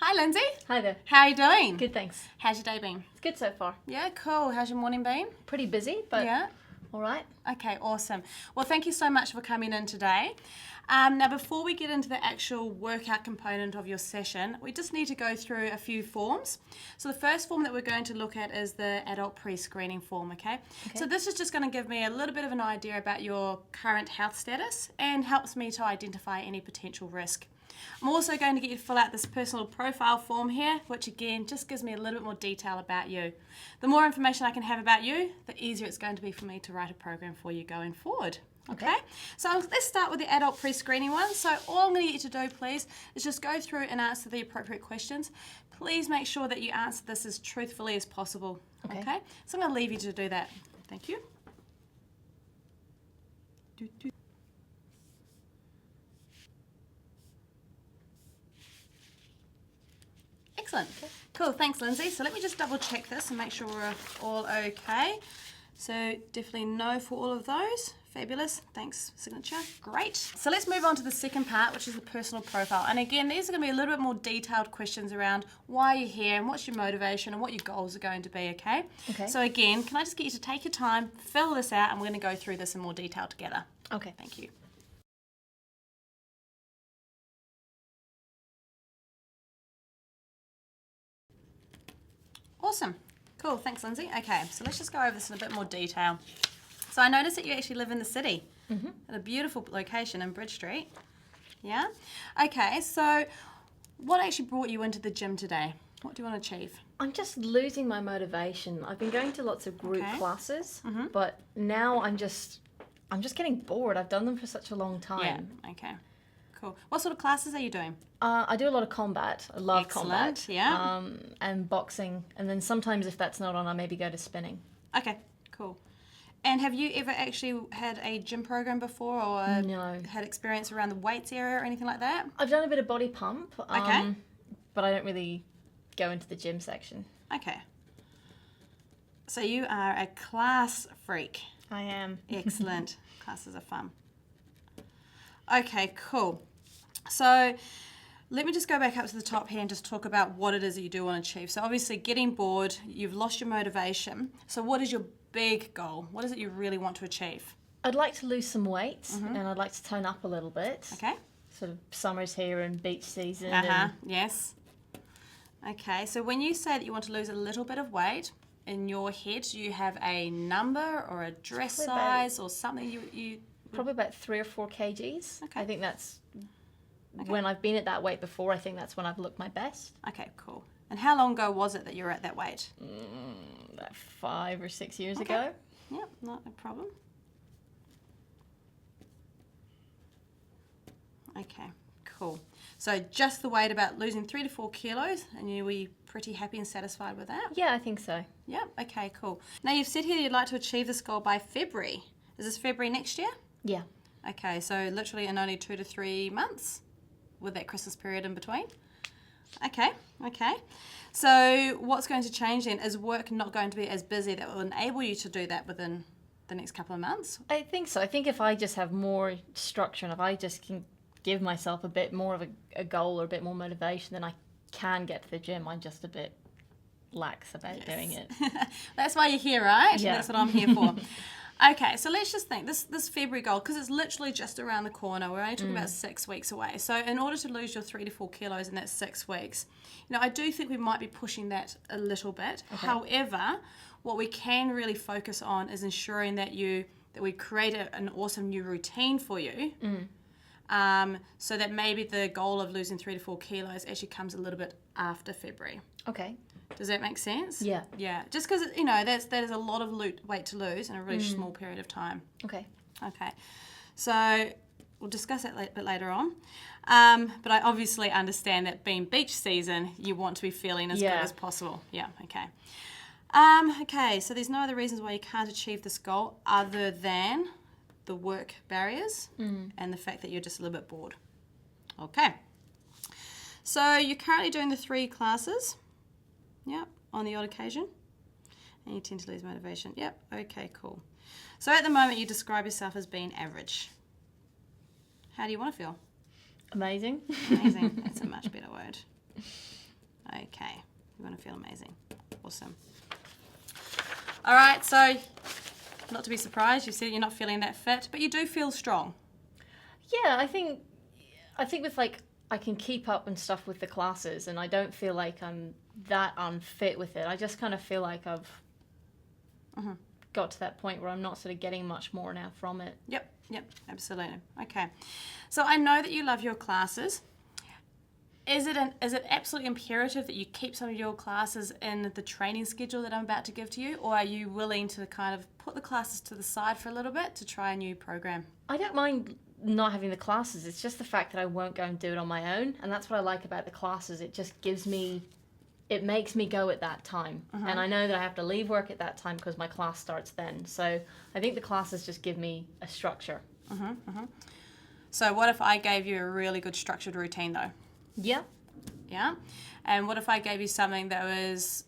Hi, Lindsay. Hi there. How are you doing? Good, thanks. How's your day been? It's good so far. Yeah, cool. How's your morning been? Pretty busy, but Yeah. all right. Okay, awesome. Well, thank you so much for coming in today. Now, before we get into the actual workout component of your session, we just need to go through a few forms. So the first form that we're going to look at is the adult pre-screening form, okay? So this is just going to give me a little bit of an idea about your current health status and helps me to identify any potential risk. I'm also going to get you to fill out this personal profile form here, which again just gives me a little bit more detail about you. The more information I can have about you, the easier it's going to be for me to write a program for you going forward. Okay, so let's start with the adult pre-screening one. So all I'm going to get you to do, please, is just go through and answer the appropriate questions. Please make sure that you answer this as truthfully as possible. Okay? So I'm going to leave you to do that. Thank you. Excellent. Cool, thanks Lindsay. So let me just double check this and make sure we're all okay. So definitely no for all of those. Fabulous, thanks signature, great. So let's move on to the second part, which is the personal profile. And again, these are gonna be a little bit more detailed questions around why you're here and what's your motivation and what your goals are going to be, okay? So again, can I just get you to take your time, fill this out, and we're gonna go through this in more detail together. Okay. Thank you. Awesome. Cool, thanks Lindsay. Okay, so let's just go over this in a bit more detail. So I noticed that you actually live in the city at a beautiful location in Bridge Street. Yeah? Okay, so what actually brought you into the gym today? What do you want to achieve? I'm just losing my motivation. I've been going to lots of group classes, but now I'm just getting bored. I've done them for such a long time. Yeah, okay. Cool. What sort of classes are you doing? I do a lot of combat. I love Excellent, combat. yeah. And boxing. And then sometimes if that's not on, I maybe go to spinning. Okay, cool. And have you ever actually had a gym program before or No. had experience around the weights area or anything like that? I've done a bit of body pump, Okay. but I don't really go into the gym section. Okay. So you are a class freak. I am. Excellent. Classes are fun. Okay, cool. So let me just go back up to the top here and just talk about what it is that you do want to achieve. So obviously getting bored, you've lost your motivation. So what is your big goal? What is it you really want to achieve? I'd like to lose some weight and I'd like to tone up a little bit. Okay. Sort of summer's here and beach season. Yes. Okay, so when you say that you want to lose a little bit of weight, in your head, do you have a number or a dress size or something you Probably about 3 or 4 kgs. Okay. I think that's when I've been at that weight before. I think that's when I've looked my best. Okay, cool. And how long ago was it that you were at that weight? About 5 or 6 years ago. Yeah, not a problem. Okay, cool. So just the weight, about losing 3 to 4 kilos, and you were pretty happy and satisfied with that? Yeah, I think so. Yeah, okay, cool. Now you've said here you'd like to achieve this goal by February. Is this February next year? Yeah. Okay, so literally in only 2 to 3 months with that Christmas period in between. Okay. So what's going to change then? Is work not going to be as busy that will enable you to do that within the next couple of months? I think so. I think if I just have more structure and if I just can give myself a bit more of a goal or a bit more motivation, then I can get to the gym. I'm just a bit lax about doing it. That's why you're here, right? Yeah. That's what I'm here for. Okay, so let's just think, this February goal, because it's literally just around the corner, we're only talking about 6 weeks away. So in order to lose your 3 to 4 kilos in that 6 weeks, I do think we might be pushing that a little bit. However, what we can really focus on is ensuring that we create an awesome new routine for you. So that maybe the goal of losing 3 to 4 kilos actually comes a little bit after February. Okay. Does that make sense? Yeah. Yeah. Just because, that is a lot of weight to lose in a really small period of time. Okay. Okay. So we'll discuss that a bit later on. But I obviously understand that being beach season, you want to be feeling as good as possible. Yeah. Okay. Okay. So there's no other reasons why you can't achieve this goal other than the work barriers and the fact that you're just a little bit bored. Okay. So you're currently doing the 3 classes. Yep, on the odd occasion. And you tend to lose motivation. Yep, okay, cool. So at the moment you describe yourself as being average. How do you want to feel? Amazing. Amazing. That's a much better word. Okay, you're going to feel amazing. Awesome. All right, so not to be surprised, you said you're not feeling that fit, but you do feel strong. Yeah, I think with like I can keep up and stuff with the classes, and I don't feel like I'm that unfit with it. I just kind of feel like I've got to that point where I'm not sort of getting much more now from it. Yep, absolutely. Okay, so I know that you love your classes. Is it absolutely imperative that you keep some of your classes in the training schedule that I'm about to give to you, or are you willing to kind of put the classes to the side for a little bit to try a new program? I don't mind not having the classes. It's just the fact that I won't go and do it on my own, and that's what I like about the classes. It just makes me go at that time, and I know that I have to leave work at that time because my class starts then. So I think the classes just give me a structure. So what if I gave you a really good structured routine though? Yeah. Yeah. And what if I gave you something that was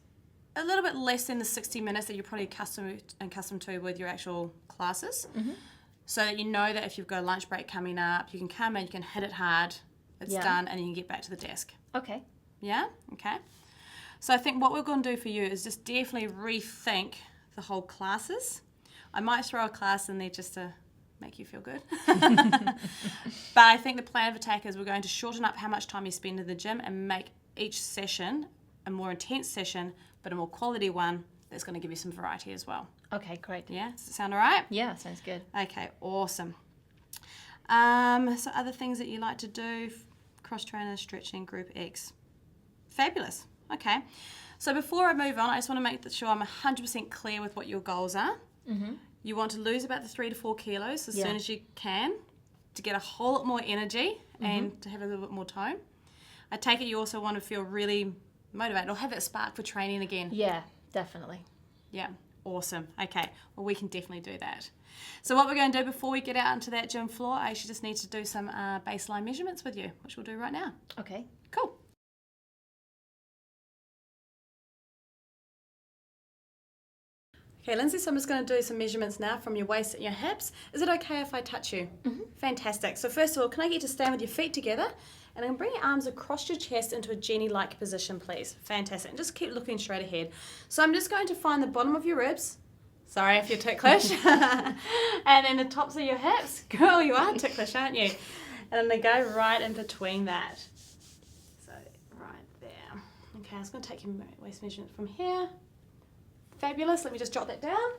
a little bit less than the 60 minutes that you're probably accustomed to with your actual classes? So that you know that if you've got a lunch break coming up, you can come in, you can hit it hard, it's done, and you can get back to the desk. Okay. Yeah? Okay. So I think what we're going to do for you is just definitely rethink the whole classes. I might throw a class in there just to make you feel good. But I think the plan of attack is we're going to shorten up how much time you spend in the gym and make each session a more intense session, but a more quality one that's going to give you some variety as well. Okay, great. Yeah? Does it sound all right? Yeah, sounds good. Okay, awesome. So other things that you like to do, cross trainer, stretching, group X. Fabulous. Okay. So before I move on, I just want to make sure I'm 100% clear with what your goals are. You want to lose about the 3 to 4 kilos as soon as you can to get a whole lot more energy and to have a little bit more tone. I take it you also want to feel really motivated or have that spark for training again. Yeah, definitely. Yeah, awesome. Okay, well, we can definitely do that. So what we're going to do before we get out onto that gym floor, I actually just need to do some baseline measurements with you, which we'll do right now. Okay. Cool. Okay, Lindsay, so I'm just going to do some measurements now from your waist and your hips. Is it okay if I touch you? Fantastic. So first of all, can I get you to stand with your feet together? And then bring your arms across your chest into a Jenny-like position, please. Fantastic. And just keep looking straight ahead. So I'm just going to find the bottom of your ribs. Sorry if you're ticklish. And then the tops of your hips. Girl, you are ticklish, aren't you? And then they go right in between that. So right there. Okay, I'm just going to take your waist measurement from here. Fabulous. Let me just jot that down.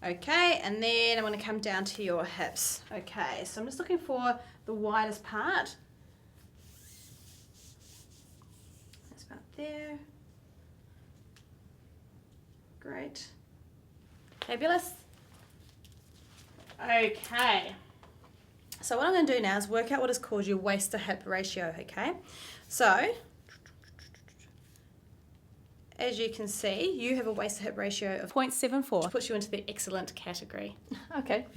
Okay, and then I'm going to come down to your hips. Okay, so I'm just looking for the widest part. That's about there. Great. Fabulous. Okay. So what I'm going to do now is work out what is called your waist to hip ratio, okay? So as you can see, you have a waist to hip ratio of 0.74, which puts you into the excellent category. Okay.